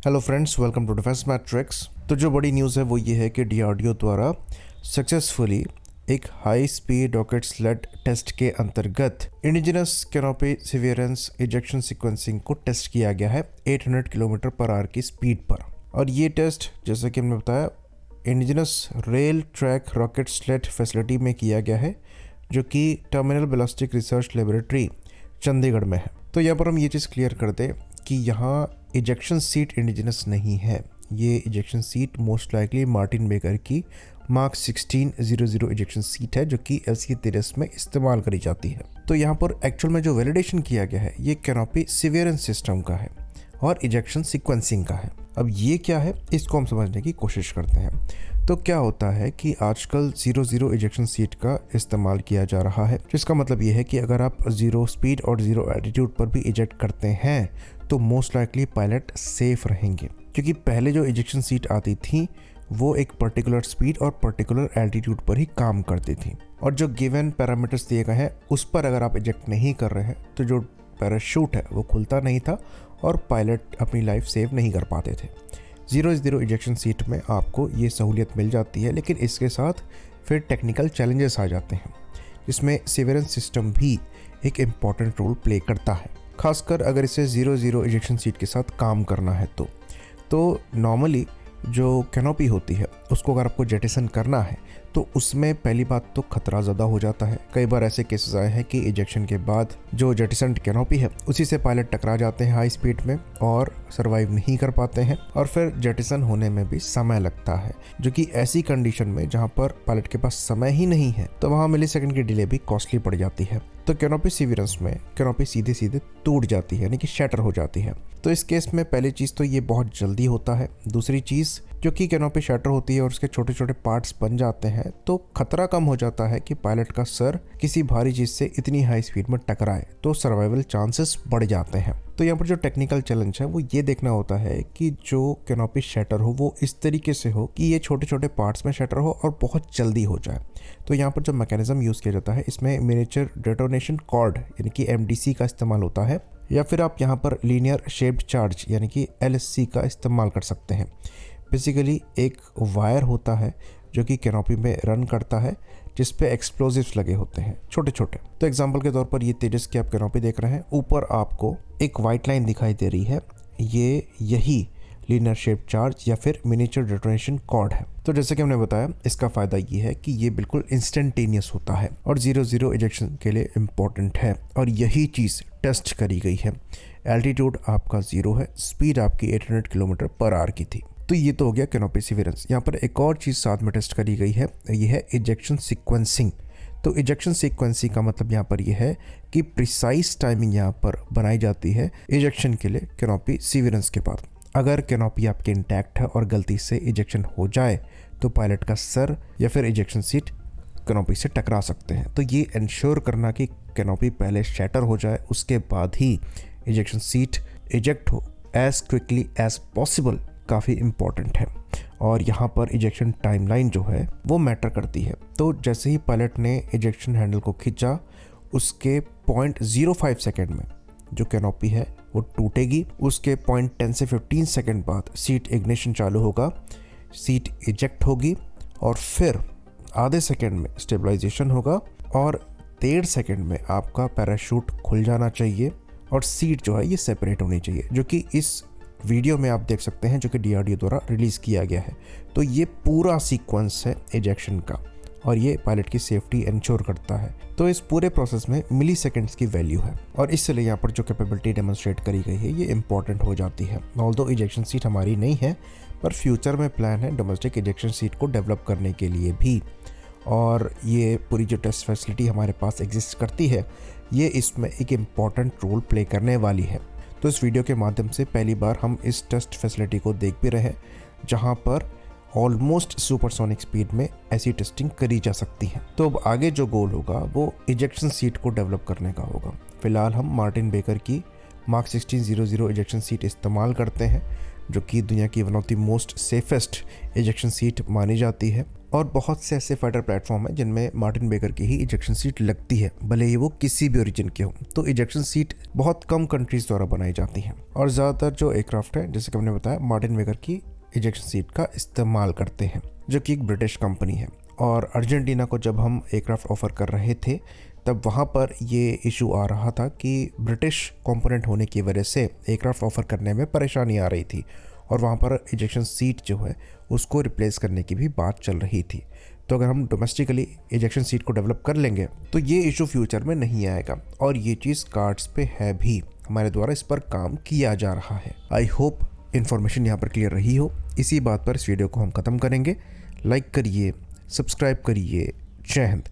Hello friends, welcome to defence matrix. तो जो बड़ी न्यूज़ है वो ये है कि डीआरडीओ द्वारा सक्सेसफुली एक high speed rocket sled test के अंतर्गत indigenous canopy severance ejection sequencing को टेस्ट किया गया है 800 किलोमीटर पर आवर की स्पीड पर। और ये टेस्ट, जैसा कि हमने बताया, indigenous rail track rocket sled facility में किया गया है, जो कि terminal ballistic research laboratory Chandigarh में है। तो यहाँ पर हम ये चीज़ क्लियर कर दें कि यहाँ इजेक्शन सीट इंडिजिनस नहीं है। ये ejection seat most likely Martin baker की मार्क 1600 इजेक्शन सीट है, जो कि LC-13 में इस्तेमाल करी जाती है। तो यहाँ पर एक्चुअल में जो वैलिडेशन किया गया है ये कैनोपी सिवियरेंस सिस्टम का है और इजेक्शन सीक्वेंसिंग का है। अब ये क्या है, इसको हम समझने की कोशिश करते हैं। तो क्या होता है कि आजकल 0 इजेक्शन सीट का इस्तेमाल किया जा रहा है, जिसका मतलब ये है कि अगर आप 0 स्पीड और 0 एल्टीट्यूड पर भी इजेक्ट करते हैं तो मोस्ट लाइकली पायलट सेफ रहेंगे, क्योंकि पहले जो इजेक्शन सीट आती थी वो एक पर्टिकुलर स्पीड और पर्टिकुलर एल्टीट्यूड पर ही काम करती थी, और जो गिवन पैरामीटर्स दिए गए हैं उस पर अगर आप इजेक्ट नहीं कर रहे हैं तो जो पैराशूट है वो खुलता नहीं था और पायलट अपनी लाइफ सेव नहीं कर पाते थे। 0 इजेक्शन सीट में आपको ये सहूलियत मिल जाती है, लेकिन इसके साथ फिर टेक्निकल चैलेंजेस आ जाते हैं, जिसमें सिवियरेंस सिस्टम भी एक इम्पॉर्टेंट रोल प्ले करता है, खासकर अगर इसे 0 इजेक्शन सीट के साथ काम करना है तो नॉर्मली जो कैनोपी होती है उसको अगर आपको जेटिसन करना है तो उसमें पहली बात तो खतरा ज़्यादा हो जाता है। कई बार ऐसे केसेस आए हैं कि इजेक्शन के बाद जो जेटिसन कैनोपी है उसी से पायलट टकरा जाते हैं हाई स्पीड में और सर्वाइव नहीं कर पाते हैं, और फिर जेटिसन होने में भी समय लगता है, जो कि ऐसी कंडीशन में जहाँ पर पायलट के पास समय ही नहीं है तो वहाँ मिलीसेकंड की डिले भी कॉस्टली पड़ जाती है। तो कैनोपी सिवियरेंस में कैनोपी सीधे सीधे टूट जाती है, यानी कि शैटर हो जाती है। तो इस केस में पहली चीज़ तो ये बहुत जल्दी होता है। दूसरी चीज़, क्योंकि कैनोपी शैटर होती है और उसके छोटे छोटे पार्ट्स बन जाते हैं तो खतरा कम हो जाता है कि पायलट का सर किसी भारी चीज़ से इतनी हाई स्पीड में टकराए, तो सर्वाइवल चांसेस बढ़ जाते हैं। तो यहाँ पर जो टेक्निकल चैलेंज है वो ये देखना होता है कि जो कैनोपी शैटर हो वो इस तरीके से हो कि ये छोटे छोटे पार्ट्स में शैटर हो और बहुत जल्दी हो जाए। तो यहाँ पर जो मैकेनिज्म यूज़ किया जाता है इसमें मिनिएचर डेटोनेशन कॉर्ड यानी कि MDC का इस्तेमाल होता है, या फिर आप यहाँ पर लीनियर शेप्ड चार्ज यानी कि LSC का इस्तेमाल कर सकते हैं। बेसिकली एक वायर होता है जो कि कैनोपी में रन करता है, जिस पे एक्सप्लोजिव्स लगे होते हैं छोटे छोटे। तो एग्जांपल के तौर पर ये तेजस की आप कैनोपी देख रहे हैं, ऊपर आपको एक वाइट लाइन दिखाई दे रही है, यही लीनियर शेप चार्ज या फिर मिनिएचर डेटोनेशन कॉर्ड है। तो जैसे कि हमने बताया, इसका फ़ायदा ये है कि ये बिल्कुल इंस्टेंटेनियस होता है और 0 इजेक्शन के लिए इम्पॉर्टेंट है, और यही चीज़ टेस्ट करी गई है। एल्टीट्यूड आपका 0 है, स्पीड आपकी 800 किलोमीटर पर आवर की थी। तो ये तो हो गया कैनोपी सिवियरेंस। यहाँ पर एक और चीज़ साथ में टेस्ट करी गई है, ये है इजेक्शन सीक्वेंसिंग। तो इजेक्शन सीक्वेंसिंग का मतलब यहाँ पर यह है कि प्रिसाइज टाइमिंग यहाँ पर बनाई जाती है इजेक्शन के लिए कैनोपी सिवियरेंस के बाद। अगर कैनोपी आपके इंटैक्ट है और गलती से इजेक्शन हो जाए तो पायलट का सर या फिर इजेक्शन सीट कैनोपी से टकरा सकते हैं। तो ये इंश्योर करना कि कैनोपी पहले शैटर हो जाए, उसके बाद ही इजेक्शन सीट इजेक्ट हो एज क्विकली एज पॉसिबल, काफ़ी इम्पॉर्टेंट है। और यहाँ पर इजेक्शन टाइमलाइन जो है वो मैटर करती है। तो जैसे ही पायलट ने इजेक्शन हैंडल को खींचा, उसके 0.05 सेकेंड में जो कैनोपी है वो टूटेगी। उसके 0.10 से 15 सेकेंड बाद सीट इग्निशन चालू होगा, सीट इजेक्ट होगी, और फिर आधे सेकेंड में स्टेबलाइजेशन होगा, और 1.5 सेकेंड में आपका पैराशूट खुल जाना चाहिए और सीट जो है ये सेपरेट होनी चाहिए, जो कि इस वीडियो में आप देख सकते हैं, जो कि DRDO द्वारा रिलीज़ किया गया है। तो ये पूरा सीक्वेंस है इजेक्शन का, और ये पायलट की सेफ्टी इंश्योर करता है। तो इस पूरे प्रोसेस में मिली सेकेंड्स की वैल्यू है, और इसलिए यहाँ पर जो कैपेबिलिटी डेमोन्स्ट्रेट करी गई है ये इंपॉर्टेंट हो जाती है। ऑल्दो इजेक्शन सीट हमारी नहीं है, पर फ्यूचर में प्लान है डोमेस्टिक इजेक्शन सीट को डेवलप करने के लिए भी, और ये पूरी जो टेस्ट फैसिलिटी हमारे पास एग्जिस्ट करती है ये इसमें एक इम्पॉर्टेंट रोल प्ले करने वाली है। तो इस वीडियो के माध्यम से पहली बार हम इस टेस्ट फैसिलिटी को देख भी रहे हैं, जहाँ पर ऑलमोस्ट सुपरसोनिक स्पीड में ऐसी टेस्टिंग करी जा सकती है। तो अब आगे जो गोल होगा वो इजेक्शन सीट को डेवलप करने का होगा। फिलहाल हम मार्टिन बेकर की मार्क 1600 इजेक्शन सीट इस्तेमाल करते हैं, जो कि दुनिया की one of the most safest ejection seat मानी जाती है। और बहुत से ऐसे फाइटर प्लेटफॉर्म हैं जिनमें मार्टिन बेकर की ही इजेक्शन सीट लगती है, भले ही वो किसी भी ओरिजिन के हो। तो इजेक्शन सीट बहुत कम कंट्रीज द्वारा बनाई जाती हैं और ज़्यादातर जो एयरक्राफ्ट है, जैसे कि हमने बताया, मार्टिन बेकर की इजेक्शन सीट का इस्तेमाल करते हैं, जो कि एक ब्रिटिश कंपनी है। और अर्जेंटीना को जब हम एयरक्राफ्ट ऑफर कर रहे थे तब वहाँ पर ये इशू आ रहा था कि ब्रिटिश कंपोनेंट होने की वजह से एयरक्राफ्ट ऑफर करने में परेशानी आ रही थी और वहाँ पर इजेक्शन सीट जो है उसको रिप्लेस करने की भी बात चल रही थी। तो अगर हम डोमेस्टिकली इजेक्शन सीट को डेवलप कर लेंगे तो ये इशू फ्यूचर में नहीं आएगा और ये चीज़ कार्ड्स पे है भी, हमारे द्वारा इस पर काम किया जा रहा है। आई होप इन्फॉर्मेशन यहाँ पर क्लियर रही हो। इसी बात पर इस वीडियो को हम ख़त्म करेंगे। लाइक करिए, सब्सक्राइब करिए। जय हिंद।